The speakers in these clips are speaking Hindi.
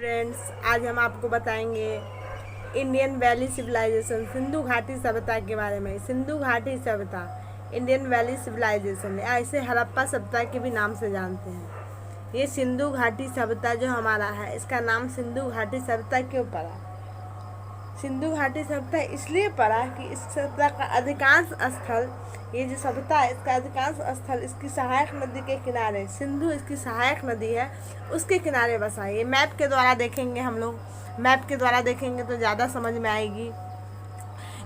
फ्रेंड्स, आज हम आपको बताएंगे इंडियन वैली सिविलाइजेशन, सिंधु घाटी सभ्यता के बारे में। सिंधु घाटी सभ्यता, इंडियन वैली सिविलाइजेशन, या इसे हड़प्पा सभ्यता के भी नाम से जानते हैं। ये सिंधु घाटी सभ्यता जो हमारा है, इसका नाम सिंधु घाटी सभ्यता क्यों पड़ा? सिंधु घाटी सभ्यता इसलिए पड़ा कि इस सभ्यता का अधिकांश स्थल, ये जो सभ्यता है इसका अधिकांश स्थल इसकी सहायक नदी के किनारे, सिंधु इसकी सहायक नदी है, उसके किनारे बसा है। ये मैप के द्वारा देखेंगे, हम लोग मैप के द्वारा देखेंगे तो ज़्यादा समझ में आएगी।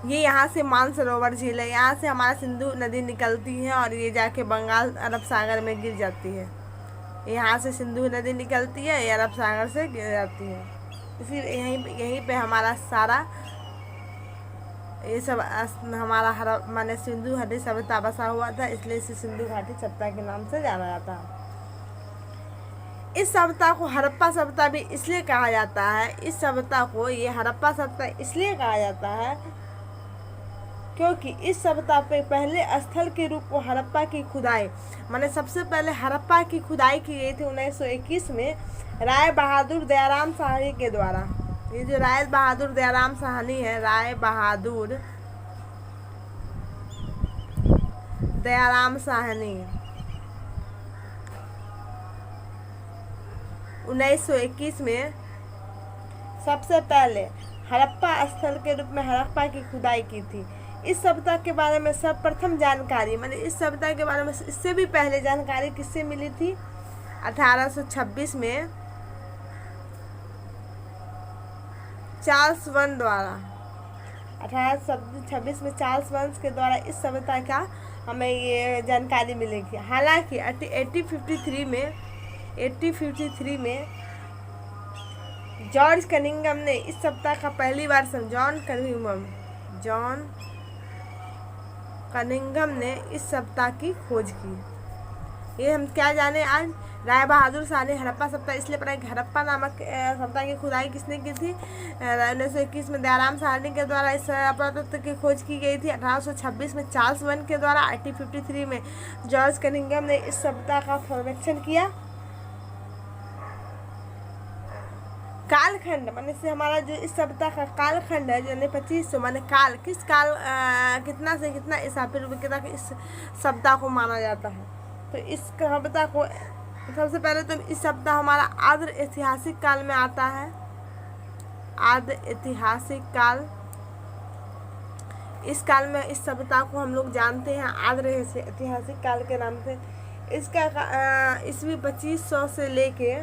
ये यहाँ से मानसरोवर झील है, यहाँ से हमारा सिंधु नदी निकलती है और ये जाके बंगाल अरब सागर में गिर जाती है। यहाँ से सिंधु नदी निकलती है, ये अरब सागर से गिर जाती है। इसी यहीं पे हमारा सारा ये सब हमारा माने सिंधु घाटी सभ्यता बसा हुआ था, इसलिए इसे सिंधु घाटी सभ्यता के नाम से जाना जाता है। इस सभ्यता को हड़प्पा सभ्यता भी इसलिए कहा जाता है, इस सभ्यता को ये हड़प्पा सभ्यता इसलिए कहा जाता है क्योंकि इस सभ्यता पे पहले स्थल के रूप में हड़प्पा की खुदाई, माने सबसे पहले हड़प्पा की खुदाई की गई थी 1921 में राय बहादुर दयाराम साहनी के द्वारा। ये जो राय बहादुर दयाराम साहनी है, राय बहादुर दयाराम साहनी 1921 में सबसे पहले हड़प्पा स्थल के रूप में हड़प्पा की खुदाई की थी। इस सभ्यता के बारे में सर्वप्रथम जानकारी, माने इस सभ्यता के बारे में इससे भी पहले जानकारी किससे मिली थी? 1826 में चार्ल्स वन द्वारा, 1826 में चार्ल्स वंश के द्वारा इस सभ्यता का हमें ये जानकारी मिलेगी। हालांकि 1853 में जॉर्ज कनिंघम ने इस सभ्यता का पहली बार जॉन कनिंघम ने इस सभ्यता की खोज की। ये हम क्या जाने आज? राय बहादुर साहनी हड़प्पा सभ्यता इसलिए पढ़ा कि हड़प्पा नामक सभ्यता की खुदाई किसने की थी? 1921 में दयाराम साहनी के द्वारा इस पुरातत्व की खोज की गई थी। 1826 में चार्ल्स वन के द्वारा, 1853 में जॉर्ज कनिंघम ने इस सभ्यता का सर्वेक्षण किया। कालखंड माने से हमारा जो इस सभ्यता का कालखंड है, जो 2500 माने काल, किस काल कितना से कितना ईसा पूर्व के तक इस सभ्यता को माना जाता है। तो इस सभ्यता को सबसे पहले तो इस सभ्यता हमारा आद्र ऐतिहासिक काल में आता है। आद्र ऐतिहासिक काल, इस काल में इस सभ्यता को हम लोग जानते हैं आद्र ऐतिहासिक काल के नाम से। इसका ईस्वी 2500 से लेके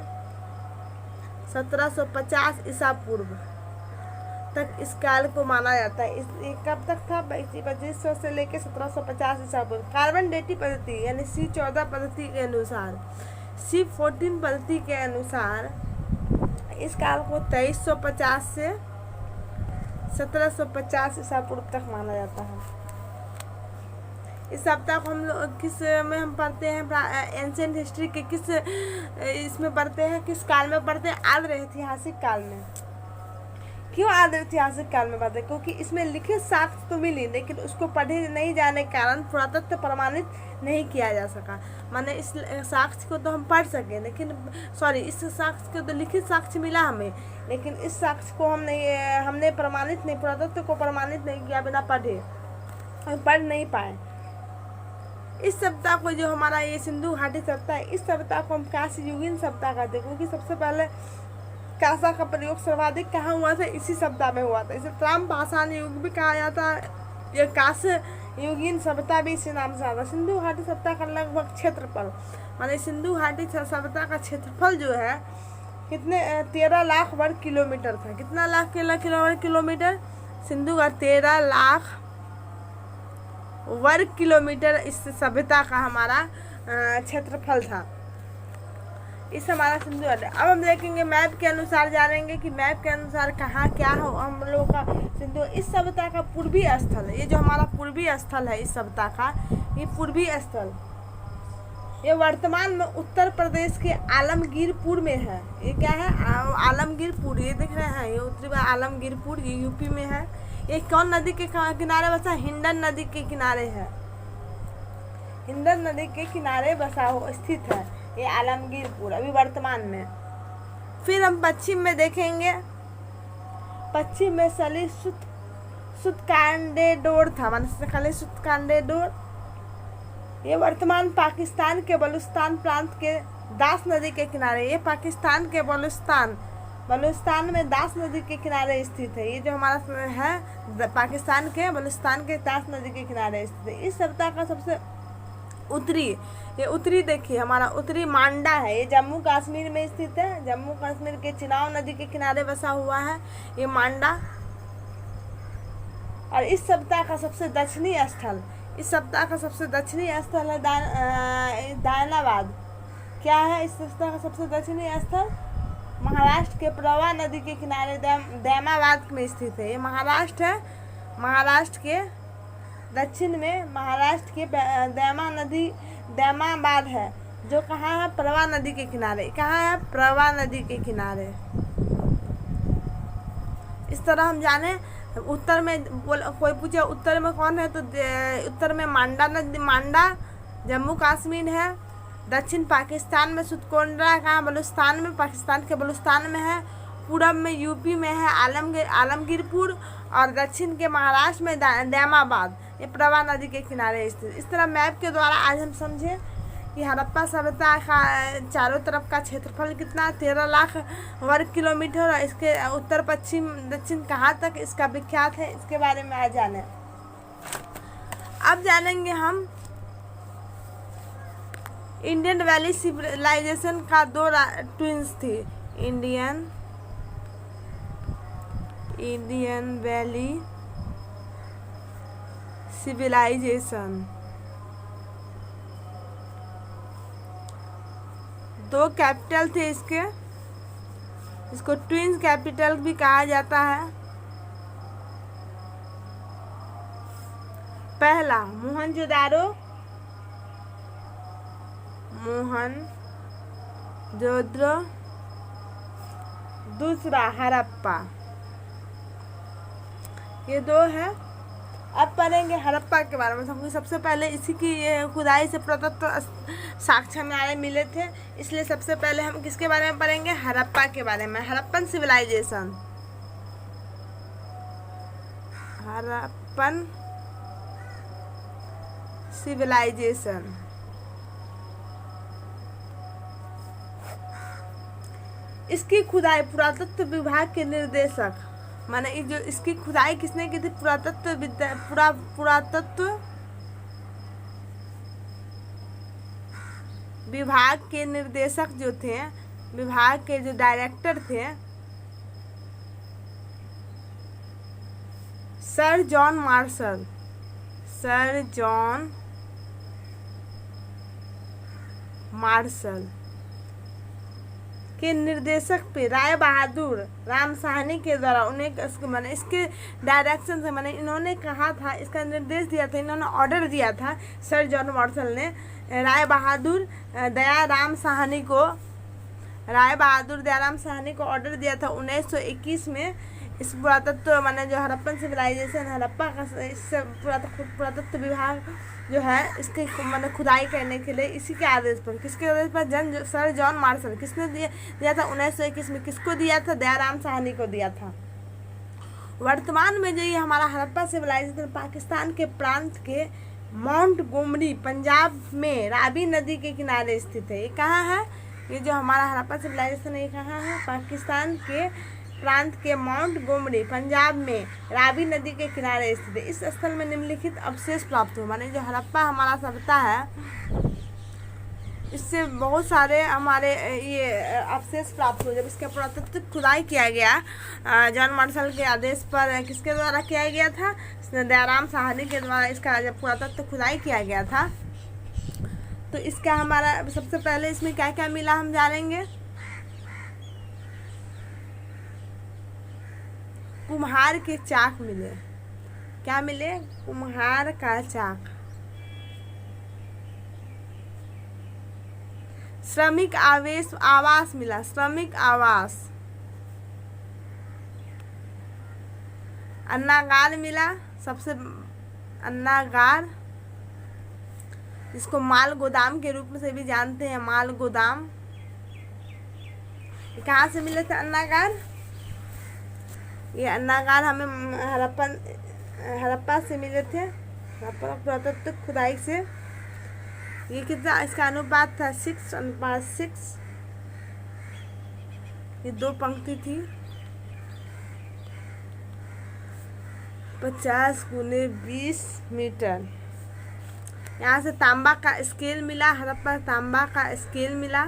1750 ईसा पूर्व तक इस काल को माना जाता है। इस कब तक था? 2500 से लेकर 1750 ईसा पूर्व। कार्बन डेटिंग पद्धति यानी C14 पद्धति के अनुसार, C14 पद्धति के अनुसार इस काल को 2350 से 1750 ईसा पूर्व तक माना जाता है। इस सप्ताह को हम लोग किस में हम पढ़ते हैं? एंशिएंट हिस्ट्री के किस इसमें पढ़ते हैं? किस काल में पढ़ते हैं? आद्र ऐतिहासिक काल में। क्यों आद्र ऐतिहासिक काल में पढ़ते हैं? क्योंकि इसमें लिखित साक्ष्य तो मिली, लेकिन उसको पढ़े नहीं जाने के कारण पुरातत्व प्रमाणित नहीं किया जा सका। माने इस साक्ष्य को तो हम पढ़ सके, लेकिन इस साक्ष्य को तो लिखित साक्ष्य मिला हमें, लेकिन इस साक्ष्य को हमने प्रमाणित नहीं, पुरातत्व को प्रमाणित नहीं किया, बिना पढ़े हम पढ़ नहीं पाए। इस सभ्यता को जो हमारा ये सिंधु घाटी सभ्यता है, इस सभ्यता को हम कांस्य युगीन सभ्यता कहते हैं, क्योंकि सबसे पहले कांसा का प्रयोग सर्वाधिक कहाँ हुआ था? इसी सभ्यता में हुआ था। इसे त्रांबपाषाण युग भी कहा जाता है, यह कांस्य युगीन सभ्यता भी इसी नाम से आता है। सिंधु घाटी सभ्यता का लगभग क्षेत्रफल, माने सिंधु घाटी सभ्यता का क्षेत्रफल जो है कितने 13 लाख वर्ग किलोमीटर था। कितना लाख वर्ग किलोमीटर? सिंधु घाटी 13 लाख वर्ग किलोमीटर इस सभ्यता का हमारा क्षेत्रफल था। इस हमारा सिंधु घाटी। अब हम देखेंगे मैप के अनुसार, जानेंगे कि मैप के अनुसार कहाँ क्या हो हम लोगों का सिंधु। इस सभ्यता का पूर्वी स्थल, ये जो हमारा पूर्वी स्थल है इस सभ्यता का, ये पूर्वी स्थल ये वर्तमान में उत्तर प्रदेश के आलमगीरपुर में है। ये क्या है? आलमगीरपुर, ये देख रहे हैं, ये उत्तरी आलमगीरपुर, ये यूपी में है। ये कौन नदी के किनारे बसा? हिंडन नदी के किनारे है। हिंडन नदी के किनारे बसा हो स्थित है ये आलमगीरपुर, अभी वर्तमान में। फिर हम पश्चिम में देखेंगे, पश्चिम में सली सुत्कांडेडोर था, माने सुत्कांडेडोर। ये वर्तमान पाकिस्तान के बलूचिस्तान प्रांत के दास नदी के किनारे, ये पाकिस्तान के बलूचिस्तान में दास नदी के किनारे स्थित है। ये जो हमारा है पाकिस्तान के बलूचिस्तान के दास नदी के किनारे स्थित है। इस सप्ताह का सबसे उत्तरी, ये उत्तरी देखिए हमारा उत्तरी मांडा है, ये जम्मू कश्मीर में स्थित है। जम्मू कश्मीर के चिनाब नदी के किनारे बसा हुआ है ये मांडा। और इस सप्ताह का सबसे दक्षिणी स्थल, इस सप्ताह का सबसे दक्षिणी स्थल है दायनाबाद। क्या है इस सप्ताह का सबसे दक्षिणी स्थल? महाराष्ट्र के प्रवाह नदी के किनारे दैमाबाद में स्थित है। ये महाराष्ट्र है, महाराष्ट्र के दक्षिण में महाराष्ट्र के दैमाबाद है, जो कहाँ है? प्रवाह नदी के किनारे। कहाँ है? प्रवाह नदी के किनारे। इस तरह हम जाने उत्तर में कोई पूछे उत्तर में कौन है, तो उत्तर में मांडा जम्मू कश्मीर है। दक्षिण पाकिस्तान में सुतकोंडा कहाँ? बलूचिस्तान में, पाकिस्तान के बलूचिस्तान में है। पूरब में यूपी में है आलमगीरपुर, और दक्षिण के महाराष्ट्र में दैमाबाद, ये प्रवाह नदी के किनारे स्थित। इस तरह मैप के द्वारा आज हम समझे कि हड़प्पा सभ्यता का चारों तरफ का क्षेत्रफल कितना, 13 लाख वर्ग किलोमीटर, और इसके उत्तर पश्चिम दक्षिण कहाँ तक इसका विख्यात है, इसके बारे में आज जाने। अब जानेंगे हम इंडियन वैली सिविलाइजेशन का दो ट्विंस थी। इंडियन वैली सिविलाइजेशन, दो कैपिटल थे इसके, इसको ट्विंस कैपिटल भी कहा जाता है। पहला मोहनजोदारो, दूसरा हड़प्पा, ये दो है। अब पढ़ेंगे हड़प्पा के बारे में। सबसे पहले इसी की खुदाई से पुरातत्व साक्ष्य हमें मिले थे, इसलिए सबसे पहले हम किसके बारे में पढ़ेंगे? हड़प्पा के बारे में। Harappan civilisation, Harappan civilisation. इसकी खुदाई पुरातत्व विभाग के निर्देशक, माने जो इसकी खुदाई किसने की थी? पुरातत्व विभाग के निर्देशक जो थे, विभाग के जो डायरेक्टर थे, सर जॉन मार्शल के निर्देशक पे राय बहादुर राम साहनी के द्वारा उन्हें मैंने इसके डायरेक्शन से मैंने इन्होंने कहा था, इसका निर्देश दिया था, इन्होंने ऑर्डर दिया था, सर जॉन मार्शल ने राय बहादुर दयाराम साहनी को ऑर्डर दिया था 1921 में। इस पुरातत्व माने जो हड़प्पन सिविलाइजेशन, हड़प्पा का इस पुरातत्व विभाग जो है इसके मैंने खुदाई करने के लिए इसी के आदेश पर, किसके आदेश पर? Sir John Marshall. किसने दिया था 1921 में? किसको दिया था? दयाराम साहनी को दिया था। वर्तमान में जो ये हमारा हड़प्पा सिविलाइजेशन पाकिस्तान के प्रांत के माउंट गोमरी पंजाब में रावी नदी के किनारे स्थित है। ये कहाँ है? ये जो हमारा हड़प्पा सिविलाइजेशन है ये कहाँ है? पाकिस्तान के प्रांत के माउंट गोमरी पंजाब में रावी नदी के किनारे स्थित है। इस स्थल में निम्नलिखित अवशेष प्राप्त हुए, माने जो हड़प्पा हमारा सभ्यता है इससे बहुत सारे हमारे ये अवशेष प्राप्त हुए। जब इसका पुरातत्व खुदाई किया गया जॉन मार्शल के आदेश पर, किसके द्वारा किया गया था? दयाराम साहनी के द्वारा इसका जब पुरातत्व खुदाई किया गया था, तो इसका हमारा सबसे पहले इसमें क्या क्या मिला हम जानेंगे। कुम्हार के चाक मिले। क्या मिले? कुम्हार का चाक। श्रमिक आवास मिला, श्रमिक आवास। अन्नागार मिला, सबसे अन्नागार, जिसको माल गोदाम के रूप में से भी जानते हैं, माल गोदाम। कहाँ से मिले थे अन्नागार? ये अन्नागार हमें हड़प्पा से मिले थे, हड़प्पा पुरातत्व खुदाई से। ये कितना इसका अनुपात था? 6:6। ये 2 पंक्ति थी। 50 × 20 मीटर। यहाँ से तांबा का स्केल मिला, हड़प्पा तांबा का स्केल मिला।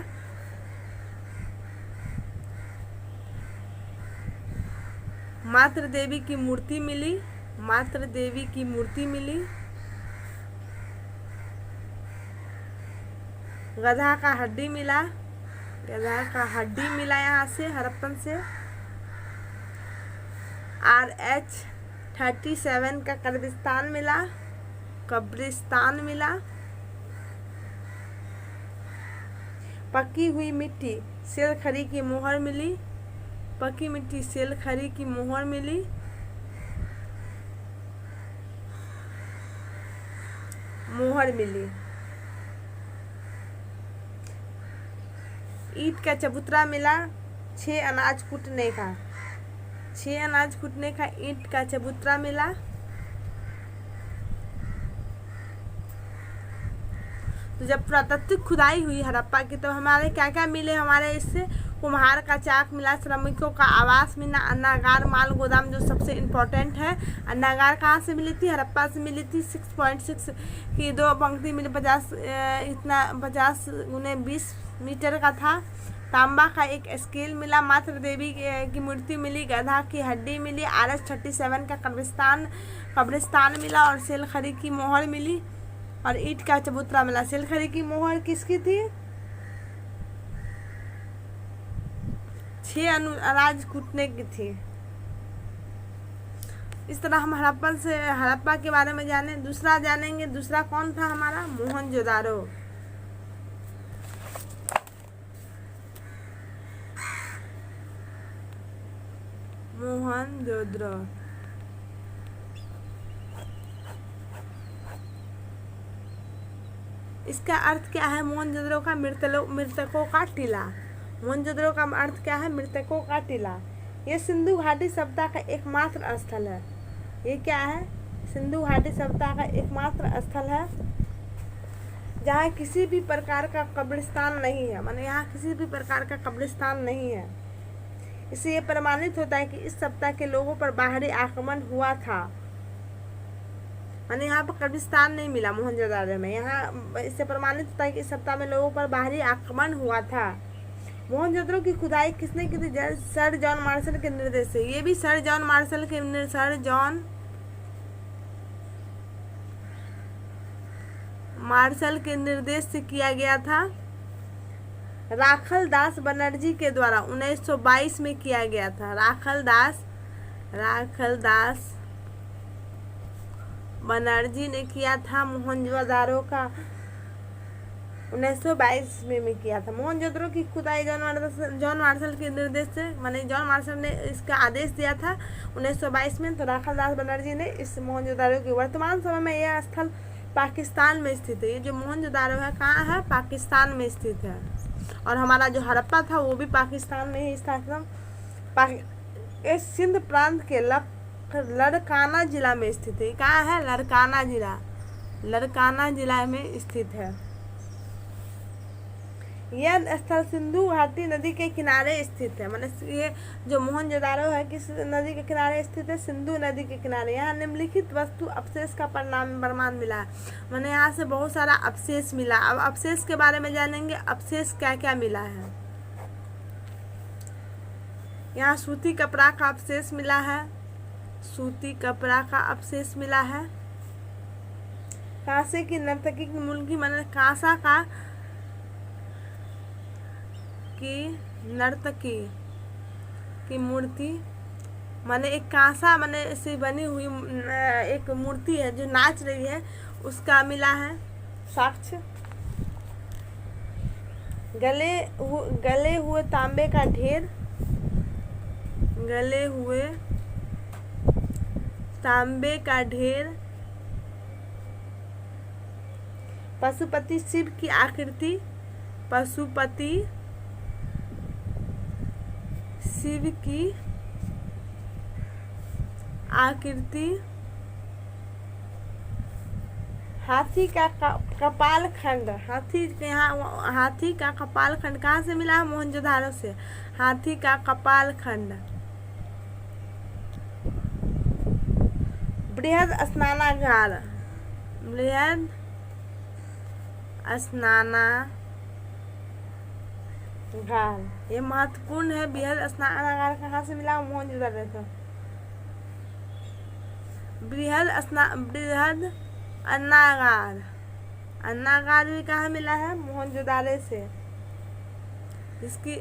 मातृ देवी की मूर्ति मिली, मातृ देवी की मूर्ति मिली। गधा का हड्डी मिला, गधा का हड्डी मिला यहाँ से हड़प्पन से। RH-37 का कब्रिस्तान मिला, कब्रिस्तान मिला। पकी हुई मिट्टी सेलखड़ी की मोहर मिली, पकी मिट्टी सेलखड़ी की मोहर मिली। मोहर मिली। ईंट का चबूतरा मिला, 6 अनाज कूटने का, 6 अनाज कूटने का ईंट का चबूतरा मिला। तो जब पुरातात्विक खुदाई हुई हड़प्पा की तो हमारे क्या क्या मिले? हमारे इससे कुम्हार का चाक मिला, श्रमिकों का आवास मिला, अन्नागार माल गोदाम जो सबसे इम्पोर्टेंट है। अन्नागार कहाँ से मिली थी? हड़प्पा से मिली थी। 6.6 की 2 पंक्ति मिली, 50 × 20 मीटर का था। तांबा का एक स्केल मिला, मातृ देवी की मूर्ति मिली, गधा की हड्डी मिली, RH-37 का कब्रिस्तान मिला और सेलखड़ी की मोहर मिली और ईंट का चबूतरा मिला। सेलखड़ी की मोहर किसकी थी? 6 अनाज कूटने की थी। इस तरह हम हड़प्पा के बारे में जाने। दूसरा जानेंगे, दूसरा कौन था हमारा? मोहनजोदारो। मोहनजोदड़ो। इसका अर्थ क्या है? मोहनजोदड़ो का मृतकों का टीला। मोहनजोदड़ो का अर्थ क्या है? मृतकों का टीला। ये सिंधु घाटी सभ्यता का एकमात्र स्थल है। ये क्या है? सिंधु घाटी सभ्यता का एकमात्र स्थल है जहाँ किसी भी प्रकार का कब्रिस्तान नहीं है। माने यहाँ किसी भी प्रकार का कब्रिस्तान नहीं है। इससे ये प्रमाणित होता है कि इस सभ्यता के लोगों पर बाहरी आक्रमण हुआ था। माने यहाँ पर कब्रिस्तान नहीं मिला मोहनजोदारो में। यहाँ इससे प्रमाणित होता है कि इस सभ्यता में लोगों पर बाहरी आक्रमण हुआ था। मोहनजोदड़ो की खुदाई किसने की थी? सर जॉन मार्शल के निर्देश से। ये भी सर जॉन मार्शल के निर्देश से किया गया था। राखल दास बनर्जी के द्वारा 1922 में किया गया था। राखल दास बनर्जी ने किया था मोहनजोदारो का 1922 में किया था। मोहनजोदड़ो की खुदाई जॉन मार्शल के निर्देश से, माने जॉन मार्शल ने इसका आदेश दिया था 1922 में। तो राखल दास बनर्जी ने इस मोहनजोदारो की, वर्तमान समय में यह स्थल पाकिस्तान में स्थित है। ये जो मोहनजोदारो है कहाँ है? पाकिस्तान में स्थित है। और हमारा जो हड़प्पा था वो भी पाकिस्तान में ही स्थित था। ये सिंध प्रांत के लड़काना जिला में स्थित है। कहाँ है? लड़काना जिला में स्थित है। यह स्थल सिंधु घाटी नदी के किनारे स्थित है। माने ये जो मोहनजोदारो है किस नदी के किनारे स्थित है? सिंधु नदी के किनारे। यहाँ निम्नलिखित वस्तु अवशेष का प्रमाण मिला है। माने यहाँ से बहुत सारा अवशेष मिला। अब अवशेष के बारे में जानेंगे, अवशेष क्या क्या मिला है। यहाँ सूती कपड़ा का अवशेष मिला है, सूती कपड़ा का अवशेष मिला है। कांसे की नर्तकी की मूर्ति, माने कांसा का की नर्तकी की मूर्ति, माने एक कांसा माने से बनी हुई एक मूर्ति है जो नाच रही है, उसका मिला है साक्ष्य। गले हुए तांबे का ढेर, गले हुए तांबे का ढेर। पशुपति शिव की आकृति, पशुपति शिव की आकृति हाथी का कपाल खंड, हाथी के यहाँ हाथी का कपाल खंड कहाँ से मिला है? मोहनजोदारो से। हाथी का कपाल खंड। बृहद स्नानागार, बृहद स्नानागार, ये महत्वपूर्ण है। बृहद स्नानागार कहाँ से मिला? मोहनजोदारो से। बृहद अन्नागार, अन्नागार भी कहाँ मिला है? मोहनजोदारो से। इसकी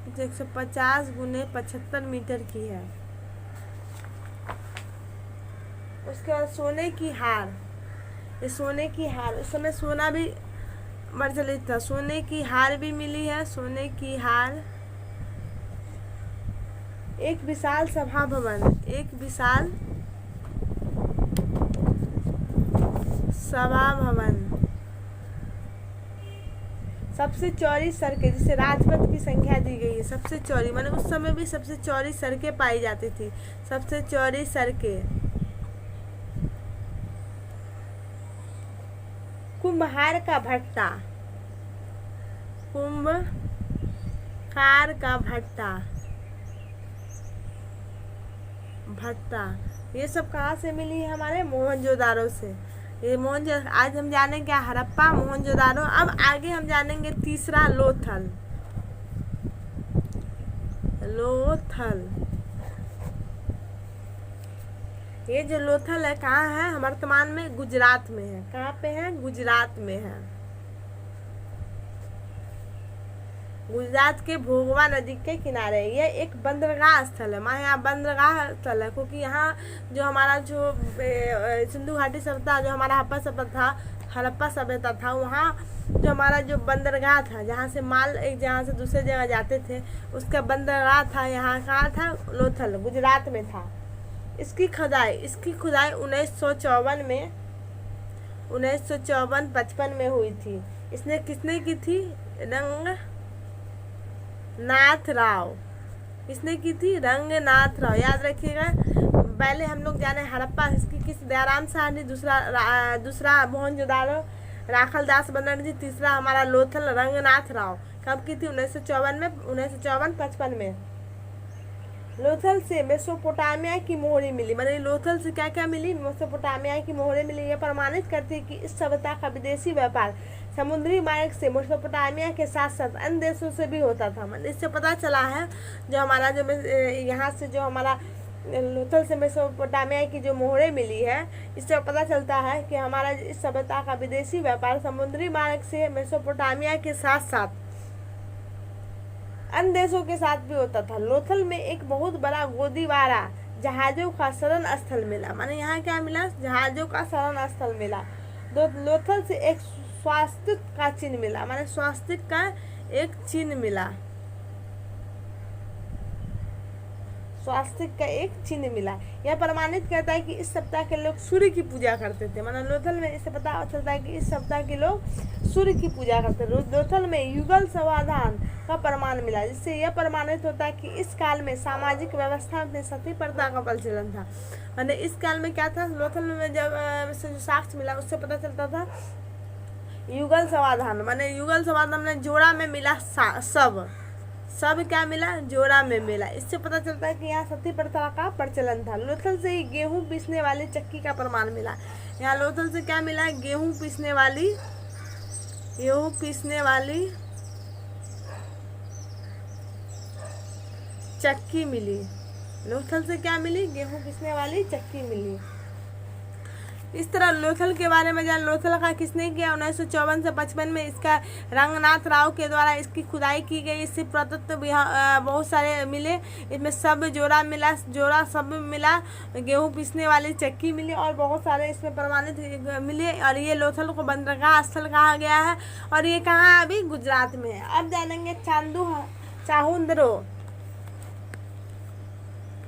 150 गुने 75 मीटर की है। उसके बाद सोने की हार, ये सोने की हार, उस समय सोना भी प्रचलित था। सोने की हार भी मिली है। सोने की हार। एक विशाल सभा भवन, एक विशाल सभा भवन। सबसे चौड़ी सड़कें, जिसे राजपथ की संख्या दी गई है, सबसे चौड़ी, माने उस समय भी सबसे चौड़ी सड़कें पाई जाती थी। सबसे चौड़ी सड़कें। कुम्हार का भट्टा, कुम्भकार का भट्टा, भट्टा, ये सब कहाँ से मिली है? हमारे मोहनजोदारो से। ये आज हम जानेंगे हड़प्पा, मोहनजोदारो। अब आगे हम जानेंगे तीसरा लोथल। लोथल, ये जो लोथल है कहाँ है? वर्तमान में गुजरात में है। कहाँ पे है? गुजरात में है। गुजरात के भोगवा नदी के किनारे। ये एक बंदरगाह स्थल है। माने यहाँ बंदरगाह स्थल है क्योंकि यहाँ जो हमारा जो सिंधु घाटी सभ्यता, जो हमारा हड़प्पा सभ्यता था, वहाँ जो हमारा जो बंदरगाह था, जहाँ से माल एक जगह से दूसरे जगह जाते थे, उसका बंदरगाह था। यहाँ कहाँ था? लोथल, गुजरात में था। इसकी खुदाई 1954 में, 1954-55 में हुई थी। इसने किसने की थी? रंगनाथ राव। इसने की थी? रंगनाथ राव। याद रखिएगा। पहले हम लोग जाने हड़प्पा, इसकी किस? दयाराम साहनी। दूसरा मोहनजोदारो राखल दास बनर्जी। तीसरा हमारा लोथल रंगनाथ राव। कब की थी? 1954 में, 1954-55 में। लोथल से मेसोपोटामिया की मोहरें मिली। मतलब लोथल से क्या क्या मिली? मेसोपोटामिया की मोहरें मिली। यह प्रमाणित करती है कि इस सभ्यता का विदेशी व्यापार समुद्री मार्ग से मेसोपोटामिया के साथ साथ अन्य देशों से भी होता था। मतलब इससे पता चला है जो हमारा जो यहाँ से जो हमारा लोथल से मेसोपोटामिया की जो मोहरें मिली है, इससे पता चलता है कि हमारा इस सभ्यता का विदेशी व्यापार समुद्री मार्ग से मेसोपोटामिया के साथ साथ अन्य देशों के साथ भी होता था। लोथल में एक बहुत बड़ा गोदीवारा जहाजों का शरण स्थल मिला। माने यहाँ क्या मिला? जहाजों का शरण स्थल मिला। लोथल से एक स्वास्तिक का चिन्ह मिला। माने स्वास्तिक का एक चिन्ह मिला। स्वास्तिक का एक चिन्ह मिला। यह प्रमाणित करता है कि इस सप्ताह के लोग सूर्य की पूजा करते थे। माना लोथल में इससे पता चलता है कि इस सप्ताह के लोग सूर्य की पूजा करते थे। लोथल में युगल समाधान का प्रमाण मिला, जिससे यह प्रमाणित होता है कि इस काल में सामाजिक व्यवस्था में सती प्रथा का प्रचलन था। माने इस काल में क्या था? लोथल में जब से जो साक्ष्य मिला उससे पता चलता था युगल समाधान। माने युगल समाधान में जोड़ा में मिला सब क्या मिला? जोड़ा में मिला। इससे पता चलता है कि यहाँ सती प्रथा का प्रचलन था। लोथल से ही गेहूं पीसने वाली चक्की का प्रमाण मिला। यहाँ लोथल से क्या मिला? गेहूं पीसने वाली चक्की मिली। लोथल से क्या मिली? गेहूं पीसने वाली चक्की मिली। इस तरह लोथल के बारे में जान। लोथल का किसने किया? 1954 से 55 में इसका रंगनाथ राव के द्वारा इसकी खुदाई की गई। इससे पुरातत्व बहुत सारे मिले। इसमें सब जोड़ा सब मिला, गेहूं पीसने वाली चक्की मिली और बहुत सारे इसमें प्रमाणित मिले। और ये लोथल को बंदरगाह स्थल कहा गया है और ये कहाँ? अभी गुजरात में है। अब जानेंगे चाहुंद्रो।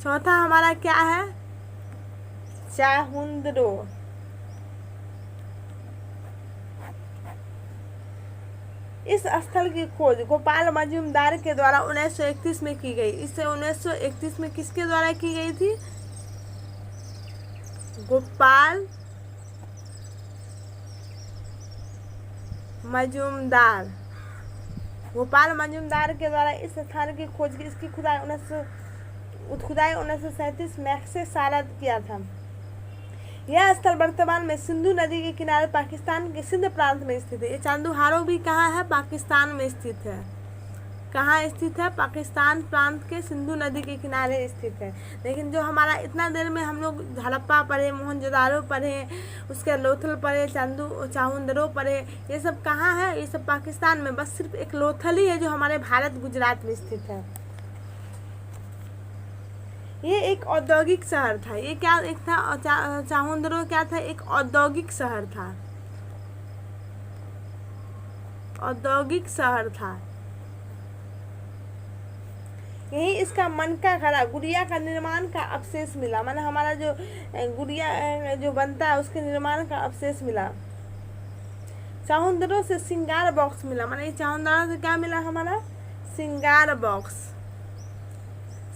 चौथा हमारा क्या है? चाहुंद्रो। इस स्थल की खोज गोपाल मजूमदार के द्वारा 1931 में की गई। इसे 1931 में किसके द्वारा की गई थी? गोपाल मजूमदार। गोपाल मजूमदार के द्वारा इस स्थान की खोज की। इसकी खुदाई 1937 मैक्सेसारात किया था। यह स्थल वर्तमान में सिंधु नदी के किनारे पाकिस्तान के सिंध प्रांत में स्थित है। ये चांदूहारो भी कहाँ है? पाकिस्तान में स्थित है। कहाँ स्थित है? पाकिस्तान प्रांत के सिंधु नदी के किनारे स्थित है। लेकिन जो हमारा इतना देर में हम लोग हड़प्पा पढ़े, मोहनजोदारो पढ़े, उसके लोथल पढ़े, चाहुंदरो पढ़े, ये सब कहाँ है? ये सब पाकिस्तान में। बस सिर्फ एक लोथल ही है जो हमारे भारत गुजरात में स्थित है। ये एक औद्योगिक शहर था। ये क्या एक था? चाहुंदरो क्या था? एक औद्योगिक शहर था। औद्योगिक शहर था। यही इसका मनका खड़ा गुड़िया का निर्माण का अवशेष मिला। माने हमारा जो गुड़िया जो बनता है उसके निर्माण का अवशेष मिला। चाहुंदरो से श्रृंगार बॉक्स मिला। माने चाहुंदरो से क्या मिला? हमारा श्रृंगार बॉक्स।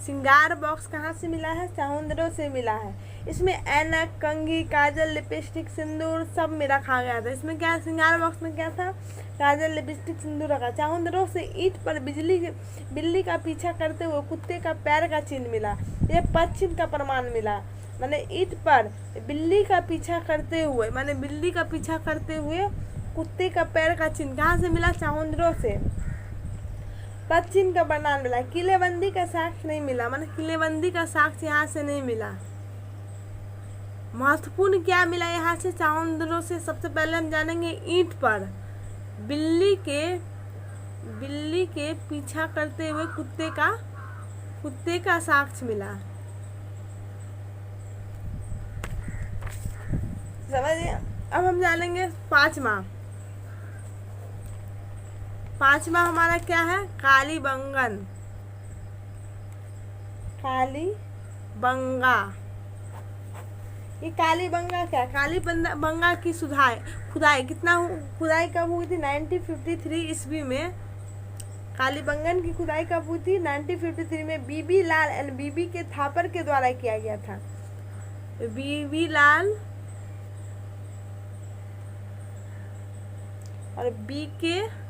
श्रृंगार बॉक्स कहाँ से मिला है? चाहुंदरो से मिला है। इसमें ऐनक, कंघी, काजल, लिपस्टिक, सिंदूर सब में रखा गया था। इसमें क्या? श्रृंगार बॉक्स में क्या था? काजल, लिपस्टिक, सिंदूर रखा। चाहुंदरो से ईंट पर बिल्ली का पीछा करते हुए कुत्ते का पैर का चिन्ह मिला। यह पश्चिम का प्रमाण मिला। माने ईंट पर बिल्ली का पीछा करते हुए, माने बिल्ली का पीछा करते हुए कुत्ते का पैर का चिन्ह कहाँ से मिला? चाहुंदरो से। पश्चिम का प्रमाण मिला। किलेबंदी का साक्ष्य नहीं मिला। माने किलेबंदी का साक्ष्य यहाँ से नहीं मिला। महत्वपूर्ण क्या मिला यहाँ से? चाहुंदरो से सबसे पहले हम जानेंगे ईंट पर बिल्ली के पीछा करते हुए कुत्ते का साक्ष्य मिला। समझिए। अब हम जानेंगे पांचवा हमारा क्या है? कालीबंगन। कालीबंगा। ये कालीबंगा क्या? कालीबंगा की खुदाई कब हुई थी? 1953 ईस्वी में। कालीबंगन की खुदाई कब हुई थी? 1953 में बीबी लाल एंड बीबी के थापर के द्वारा किया गया था। बीबी लाल और बी के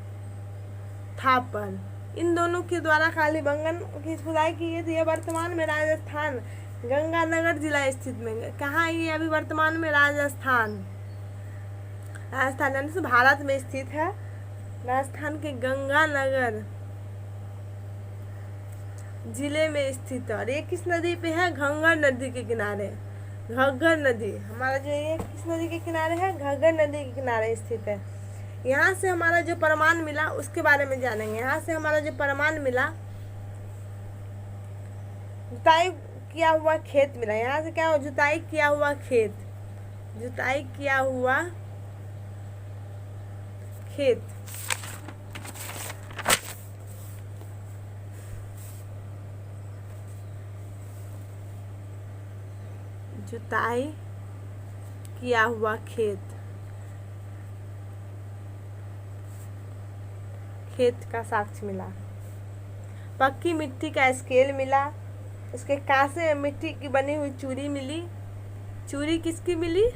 थापर, इन दोनों के द्वारा कालीबंगन की खुदाई की गई थी। यह वर्तमान में राजस्थान गंगानगर जिला स्थित में। कहाँ है ये? अभी वर्तमान में राजस्थान यानी भारत में स्थित है। राजस्थान के गंगानगर जिले में स्थित है। और ये किस नदी पे है? घग्गर नदी के किनारे। घग्गर नदी हमारा जो ये किस नदी के किनारे है? घग्गर नदी के किनारे स्थित है। यहाँ से हमारा जो प्रमाण मिला उसके बारे में जानेंगे। यहाँ से हमारा जो प्रमाण मिला, जुताई किया हुआ खेत मिला। यहाँ से क्या? जुताई किया हुआ खेत। जुताई किया हुआ खेत। जुताई किया हुआ खेत का साक्ष्य मिला। पक्की मिट्टी का स्केल मिला। उसके कांसे मिट्टी की बनी हुई चूड़ी मिली। चूड़ी किसकी मिली?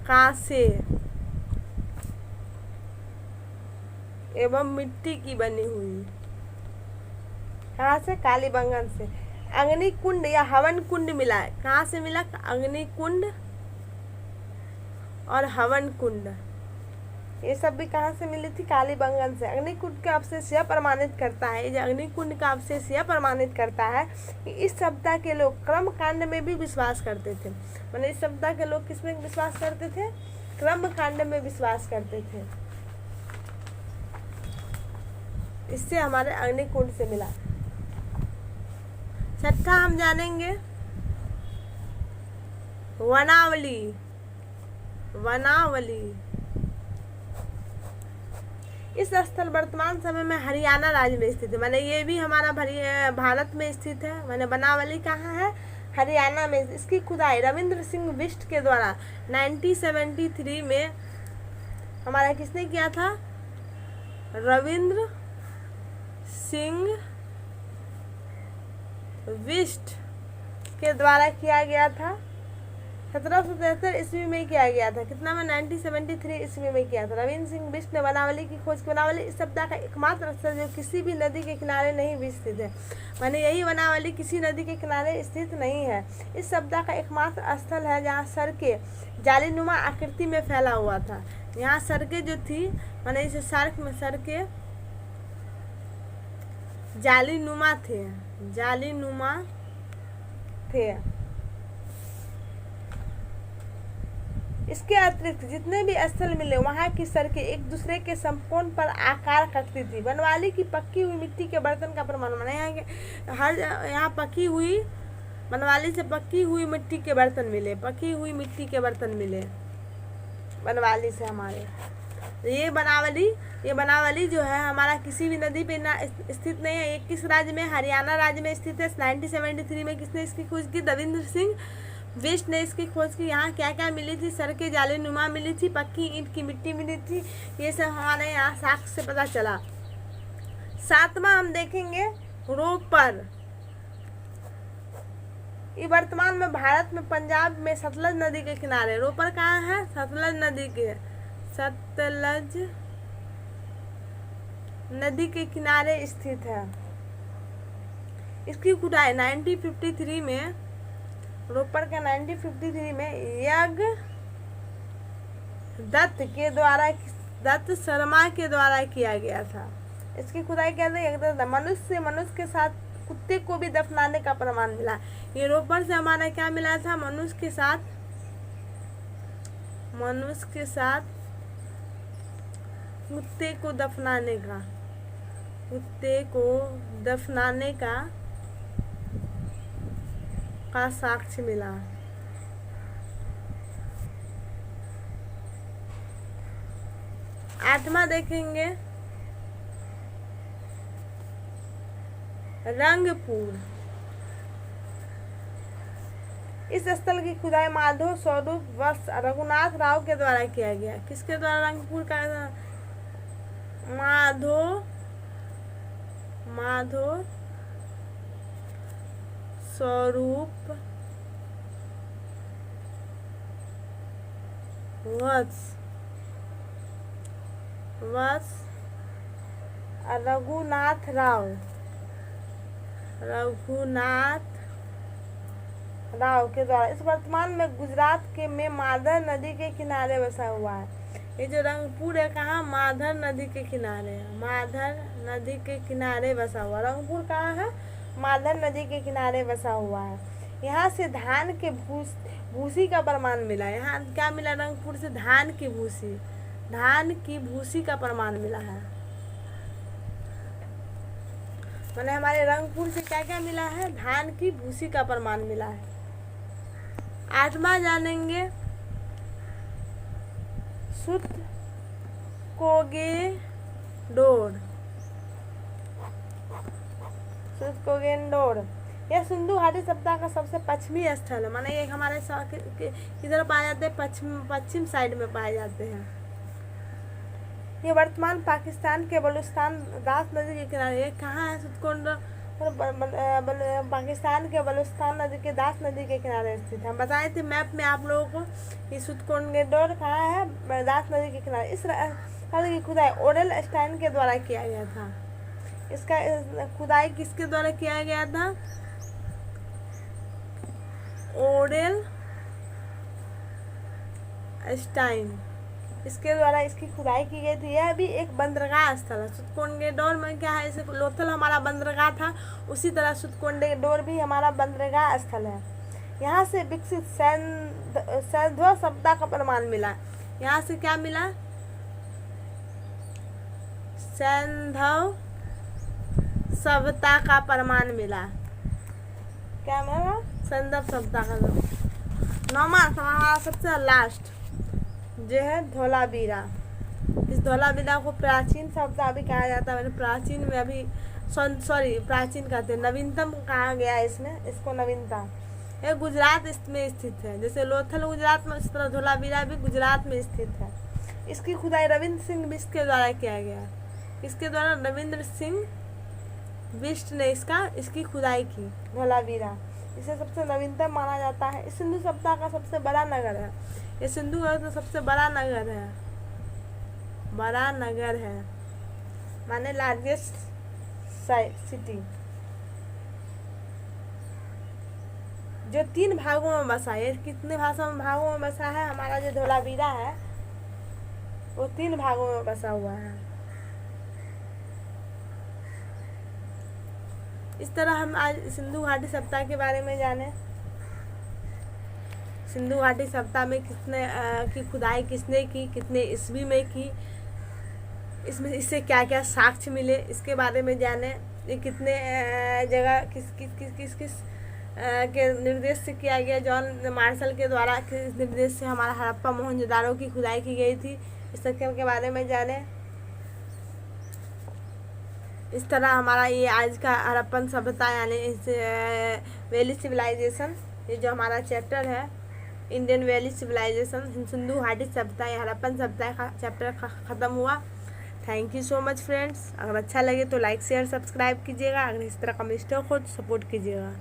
कांसे एवं मिट्टी की बनी हुई। कहाँ से? कालीबंगन से। अग्नि कुंड या हवन कुंड मिला है। कहाँ से मिला? अग्नि कुंड और हवन कुंड, ये सब भी कहाँ से मिली थी? कालीबंगन से। अग्निकुंड का अवशेष यह प्रमाणित करता है, जो अग्निकुंड का अवशेष यह प्रमाणित करता है कि इस सभ्यता के लोग क्रम कांड में भी विश्वास करते थे। माने इस सभ्यता के लोग किसमें विश्वास करते थे? क्रम कांड में विश्वास करते थे। इससे हमारे अग्निकुंड से मिला। छठा हम जानेंगे वनावली। इस स्थल वर्तमान समय में हरियाणा राज्य में स्थित है। माने ये भी हमारा भारत में स्थित है। माने वनावली कहाँ है? हरियाणा में। इसकी खुदाई रविंद्र सिंह बिष्ट के द्वारा 1973 में हमारा किसने किया था? रविंद्र सिंह बिष्ट के द्वारा किया गया था। 1773 ईस्वी में किया गया था। कितना में 1973 ईस्वी में किया था। रविंद्र सिंह बिष्ट ने वनावली की खोज की। वनावली इस सप्ताह का एकमात्र स्थल जो किसी भी नदी के किनारे नहीं भी स्थित है, माने यही वनावली किसी नदी के किनारे स्थित नहीं है। इस सप्ताह का एकमात्र स्थल है जहाँ सड़कें जालीनुमा आकृति में फैला हुआ था। यहाँ सड़कें जो थी, माने इस सड़क में सड़कें जालीनुमा थे। इसके अतिरिक्त जितने भी स्थल मिले वहाँ की सड़कें एक दूसरे के समकोण पर आकार करती थी। वनवाली की पक्की हुई मिट्टी के बर्तन का प्रमाण, माना यहाँ पक्की हुई, वनवाली से पक्की हुई मिट्टी के बर्तन मिले, पक्की हुई मिट्टी के बर्तन मिले वनवाली से हमारे। ये बनावली जो है हमारा किसी भी नदी पे ना स्थित नहीं है। ये किस राज्य में? हरियाणा राज्य में स्थित है। 1973 में किसने इसकी खोज की? रविंद्र सिंह बिष्ट ने इसकी खोज की। यहाँ क्या क्या मिली थी? सड़कें जालीनुमा मिली थी, पक्की ईंट की मिट्टी मिली थी। ये सब हमारे यहाँ साक्ष्य से पता चला। 7वां हम देखेंगे रोपर। ये वर्तमान में भारत में पंजाब में सतलज नदी के किनारे। रोपर कहाँ है? सतलज नदी के किनारे स्थित है। इसकी खुदाई 1953 में, रोपर का 1953 में यज्ञ दत्त शर्मा के द्वारा किया गया था। इसकी खुदाई कहते हैं मनुष्य के साथ कुत्ते को भी दफनाने का प्रमाण मिला। ये रोपर से हमारा क्या मिला था? मनुष्य के साथ कुत्ते को दफनाने का साक्ष्य मिला। आठवां देखेंगे रंगपुर। इस स्थल की खुदाई माधव स्वरूप वत्स रघुनाथ राव के द्वारा किया गया। किसके द्वारा रंगपुर का? माधव स्वरूप वत्स रघुनाथ राव के द्वारा। इस वर्तमान में गुजरात के में माधर नदी के किनारे बसा हुआ है। ये जो रंगपुर है कहाँ? माधर नदी के किनारे बसा हुआ। रंगपुर कहाँ है? माधर नदी के किनारे बसा हुआ है। यहाँ से धान के भूसी का प्रमाण मिला। यहाँ क्या मिला? रंगपुर से धान की भूसी का प्रमाण मिला है। मैंने हमारे रंगपुर से क्या क्या मिला है? धान की भूसी का प्रमाण मिला है। 8वां जानेंगे सुतकोगेनडोर। यह सिंधु घाटी सप्ताह का सबसे पश्चिमी स्थल है। माने ये हमारे किधर पाए जाते हैं? पश्चिम साइड में पाए जाते हैं। ये वर्तमान पाकिस्तान के बलूचिस्तान दास नदी के किनारे। ये कहाँ है? सुतकोगेनडोर पाकिस्तान के बलूचिस्तान नदी के दास नदी के किनारे स्थित है। हम बताए थे मैप में आप लोगों को कि सुतकोगेनडोर कहाँ है? दास नदी के किनारे। इस स्थल की खुदाई ओरेल स्टाइन के द्वारा किया गया था। इसका खुदाई किसके द्वारा किया गया था? ओरेल स्टाइन, इसके द्वारा इसकी खुदाई की गई थी। यह भी एक बंदरगाह स्थल है। सुतकोगेनडोर में क्या है? जैसे लोथल हमारा बंदरगाह था, उसी तरह सुतकोगेनडोर भी हमारा बंदरगाह स्थल है। यहाँ से विकसित सैंधव सभ्यता का प्रमाण मिला। यहाँ से क्या मिला? सैंधव सभ्यता का प्रमाण मिला। क्या मिला? सैंधव सभ्यता का। 9वां हमारा सबसे लास्ट जो है धोलावीरा। इस धोलावीरा को प्राचीन सभ्यता भी कहा जाता है। प्राचीन में अभी प्राचीन कहते हैं, नवीनतम कहा गया है इसमें, इसको नवीनतम। यह गुजरात में स्थित है। जैसे लोथल गुजरात में, इस तरह धोलावीरा भी गुजरात में स्थित है। इसकी खुदाई रविंद्र सिंह बिष्ट के द्वारा किया गया। किसके द्वारा? रविंद्र सिंह बिष्ट ने इसकी खुदाई की, धोलावीरा। इसे सबसे नवीनतम माना जाता है। इस सिंधु सभ्यता का सबसे बड़ा नगर है, ये सिंधु का सबसे बड़ा नगर है, बड़ा नगर है माने लार्जेस्ट सिटी, जो 3 भागों में बसा है। कितने भागों में बसा है? हमारा जो धोलावीरा है वो 3 भागों में बसा हुआ है। इस तरह हम आज सिंधु घाटी सभ्यता के बारे में जाने। सिंधु घाटी सभ्यता में की खुदाई किसने की, कितने ईस्वी में की, इससे क्या क्या साक्ष्य मिले, इसके बारे में जाने। ये कितने जगह किस के निर्देश से किया गया, जॉन मार्शल के द्वारा किस निर्देश से हमारा हड़प्पा मोहनजोदारो की खुदाई की गई थी, इस सब के बारे में जाने। इस तरह हमारा ये आज का हड़प्पन सभ्यता यानी वैली सिविलाइजेशन, ये जो हमारा चैप्टर है इंडियन वैली सिविलाइजेशन, सिंधु घाटी सभ्यता या हड़प्पन सभ्यता का चैप्टर ख़त्म हुआ। Thank you so much friends. अगर अच्छा लगे तो लाइक शेयर सब्सक्राइब कीजिएगा। अगर इस तरह का मिस्टेक हो तो सपोर्ट कीजिएगा।